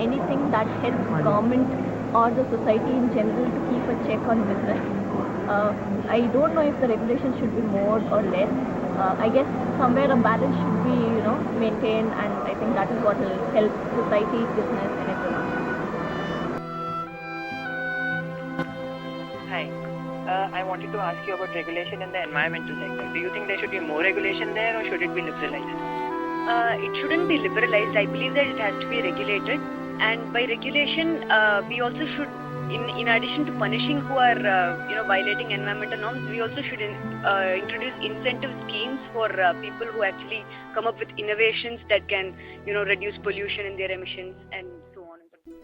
anything that helps government or the society in general to keep a check on business. I don't know if the regulation should be more or less. I guess somewhere a balance should be, maintained, and I think that is what will help society, business, and everyone. Hi. I wanted to ask you about regulation in the environmental sector. Do you think there should be more regulation there, or should it be liberalized? It shouldn't be liberalized. I believe that it has to be regulated. And by regulation, we also should, in addition to punishing who are, violating environmental norms, we also should introduce incentive schemes for people who actually come up with innovations that can, reduce pollution in their emissions and so on and so forth.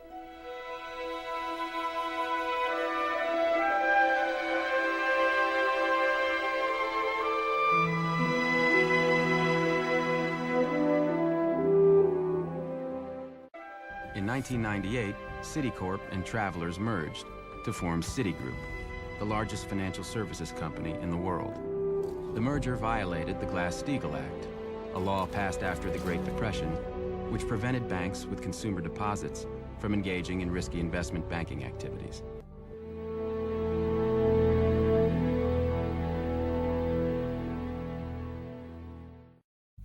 In 1998, Citicorp and Travelers merged to form Citigroup, the largest financial services company in the world. The merger violated the Glass-Steagall Act, a law passed after the Great Depression, which prevented banks with consumer deposits from engaging in risky investment banking activities.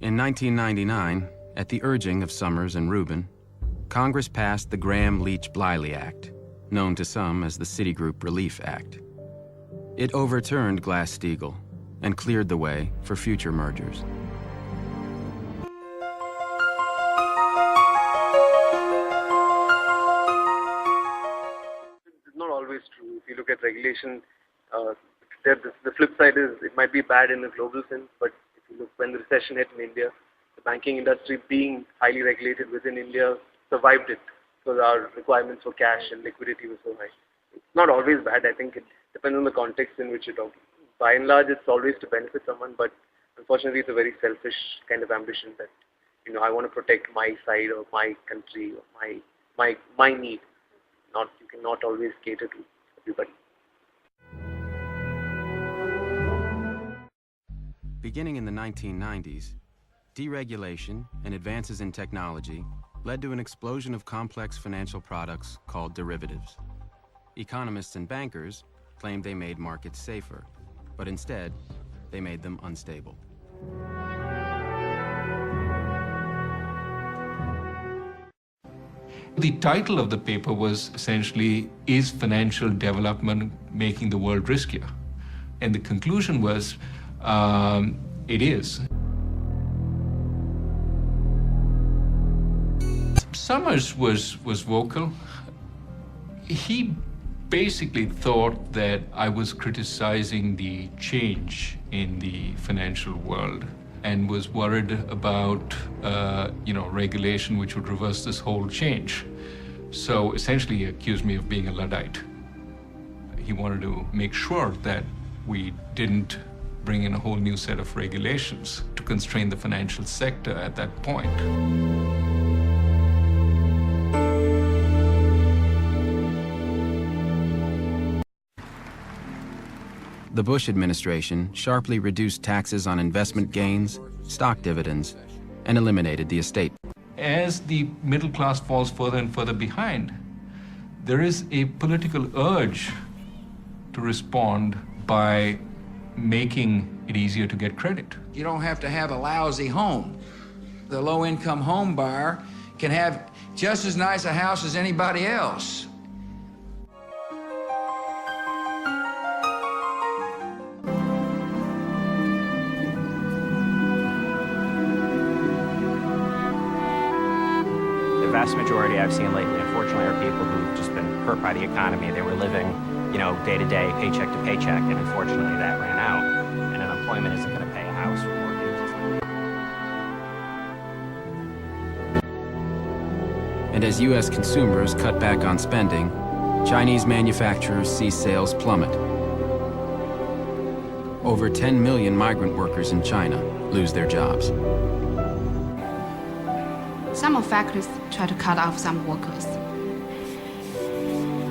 In 1999, at the urging of Summers and Rubin, Congress passed the Graham-Leach-Bliley Act, known to some as the Citigroup Relief Act. It overturned Glass-Steagall and cleared the way for future mergers. It's not always true. If you look at regulation, the flip side is it might be bad in a global sense, but if you look when the recession hit in India, the banking industry being highly regulated within India survived it because our requirements for cash and liquidity were so high. It's not always bad. I think it depends on the context in which you're talking. By and large, it's always to benefit someone, but unfortunately, it's a very selfish kind of ambition that, I want to protect my side or my country or my need. You cannot always cater to everybody. Beginning in the 1990s, deregulation and advances in technology led to an explosion of complex financial products called derivatives. Economists and bankers claimed they made markets safer, but instead, they made them unstable. The title of the paper was essentially, "Is financial development making the world riskier?" And the conclusion was, it is. Summers was vocal. He basically thought that I was criticizing the change in the financial world and was worried about, regulation which would reverse this whole change. So essentially he accused me of being a Luddite. He wanted to make sure that we didn't bring in a whole new set of regulations to constrain the financial sector at that point. The Bush administration sharply reduced taxes on investment gains, stock dividends, and eliminated the estate. As the middle class falls further and further behind, there is a political urge to respond by making it easier to get credit. You don't have to have a lousy home. The low-income home buyer can have just as nice a house as anybody else. The vast majority I've seen lately, unfortunately, are people who've just been hurt by the economy. They were living, day to day, paycheck to paycheck, and unfortunately that ran out. And unemployment isn't going to pay a house or mortgage. And as U.S. consumers cut back on spending, Chinese manufacturers see sales plummet. Over 10 million migrant workers in China lose their jobs. Some factories try to cut off some workers.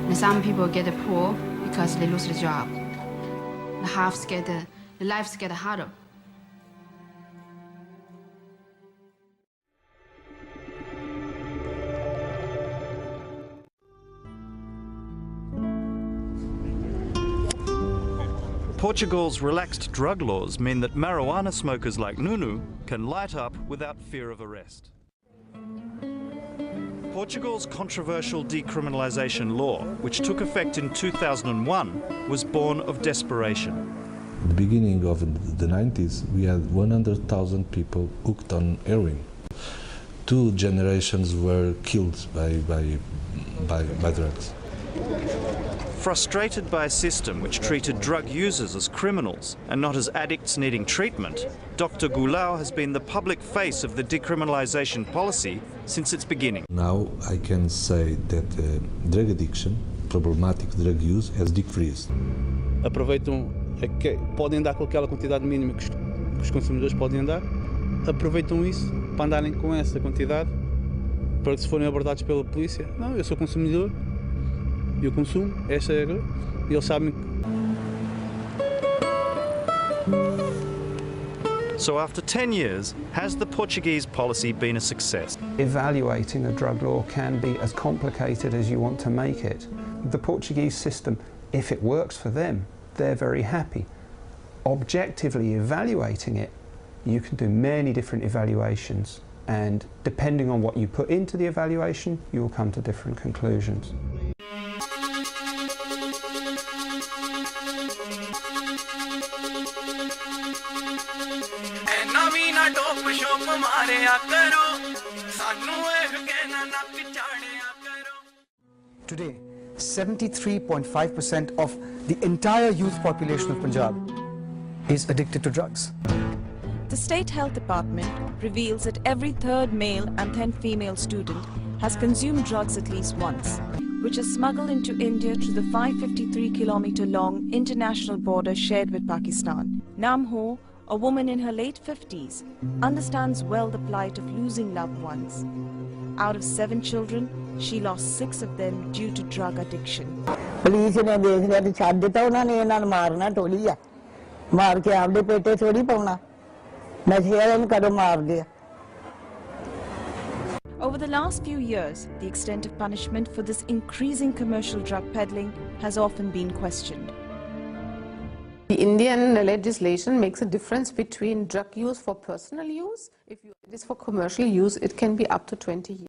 And some people get poor because they lose the job. The lives get harder. Portugal's relaxed drug laws mean that marijuana smokers like Nunu can light up without fear of arrest. Portugal's controversial decriminalisation law, which took effect in 2001, was born of desperation. At the beginning of the 90s, we had 100,000 people hooked on heroin. 2 generations were killed by drugs. Frustrated by a system which treated drug users as criminals and not as addicts needing treatment, Dr. Gulao has been the public face of the decriminalisation policy since its beginning. Now I can say that drug addiction, problematic drug use, has decreased. Aproveitam, podem dar com aquela quantidade mínima que os consumidores podem dar, aproveitam isso para andarem com essa quantidade, para que se forem abordados pela polícia, não, eu sou consumidor, eu consumo, esta é a regra, e eles sabem que... So after 10 years, has the Portuguese policy been a success? Evaluating a drug law can be as complicated as you want to make it. The Portuguese system, if it works for them, they're very happy. Objectively evaluating it, you can do many different evaluations, and depending on what you put into the evaluation, you will come to different conclusions. Today, 73.5% of the entire youth population of Punjab is addicted to drugs. The State Health Department reveals that every third male and 10th female student has consumed drugs at least once, which is smuggled into India through the 553-kilometer-long international border shared with Pakistan. Namho, a woman in her late 50s, understands well the plight of losing loved ones. Out of 7 children, she lost 6 of them due to drug addiction. Police ने देख लिया तो छाड़ देता उन्होंने इन्हां नूं मारना टोली आ मार के आपदे पेटे थोड़ी पाउणा नशे वाले नूं कदों मार दिया. Over the last few years, the extent of punishment for this increasing commercial drug peddling has often been questioned. The Indian legislation makes a difference between drug use for personal use. If it is for commercial use, it can be up to 20 years.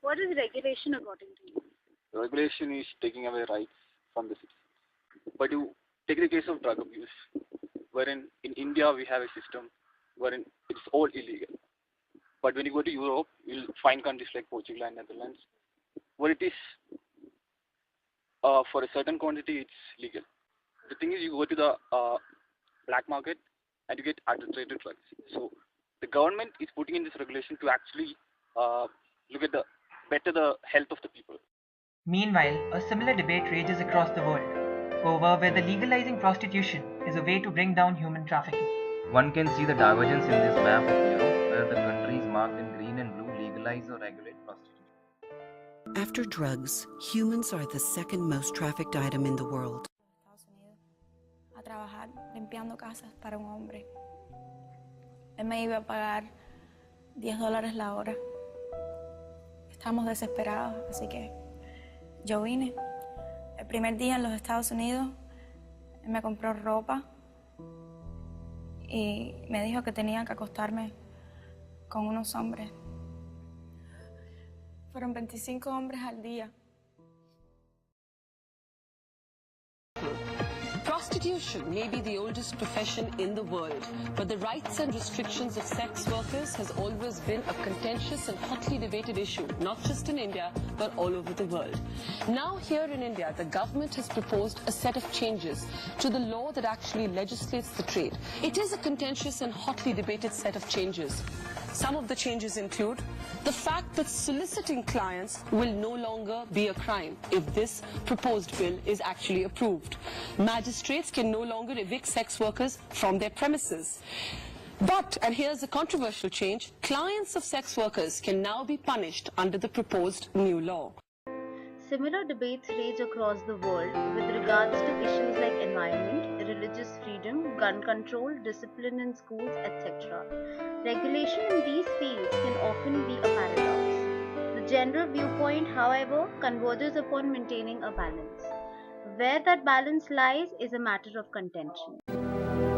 What is regulation according to you? Regulation is taking away rights from the citizens. But you take the case of drug abuse, wherein in India we have a system wherein it's all illegal. But when you go to Europe, you'll find countries like Portugal and Netherlands, where it is, for a certain quantity, it's legal. The thing is, you go to the black market and you get adulterated drugs. So the government is putting in this regulation to actually look at better the health of the people. Meanwhile, a similar debate rages across the world over whether legalizing prostitution is a way to bring down human trafficking. One can see the divergence in this map of Europe, where the countries marked in green and blue legalize or regulate prostitution. After drugs, humans are the second most trafficked item in the world. A trabajar limpiando casas para un hombre. Él me iba a pagar $10 la hora. Estamos desesperados, así que yo vine. El primer día en los Estados Unidos, él me compró ropa y me dijo que tenía que acostarme con unos hombres. Fueron 25 hombres al día. Prostitution may be the oldest profession in the world, but the rights and restrictions of sex workers has always been a contentious and hotly debated issue, not just in India, but all over the world. Now here in India, the government has proposed a set of changes to the law that actually legislates the trade. It is a contentious and hotly debated set of changes. Some of the changes include the fact that soliciting clients will no longer be a crime if this proposed bill is actually approved. Magistrates can no longer evict sex workers from their premises. But, and here's a controversial change, clients of sex workers can now be punished under the proposed new law. similar debates rage across the world with regards to issues like environment, religious freedom, gun control, discipline in schools, etc. Regulation in these fields can often be a paradox. The general viewpoint, however, converges upon maintaining a balance. Where that balance lies is a matter of contention.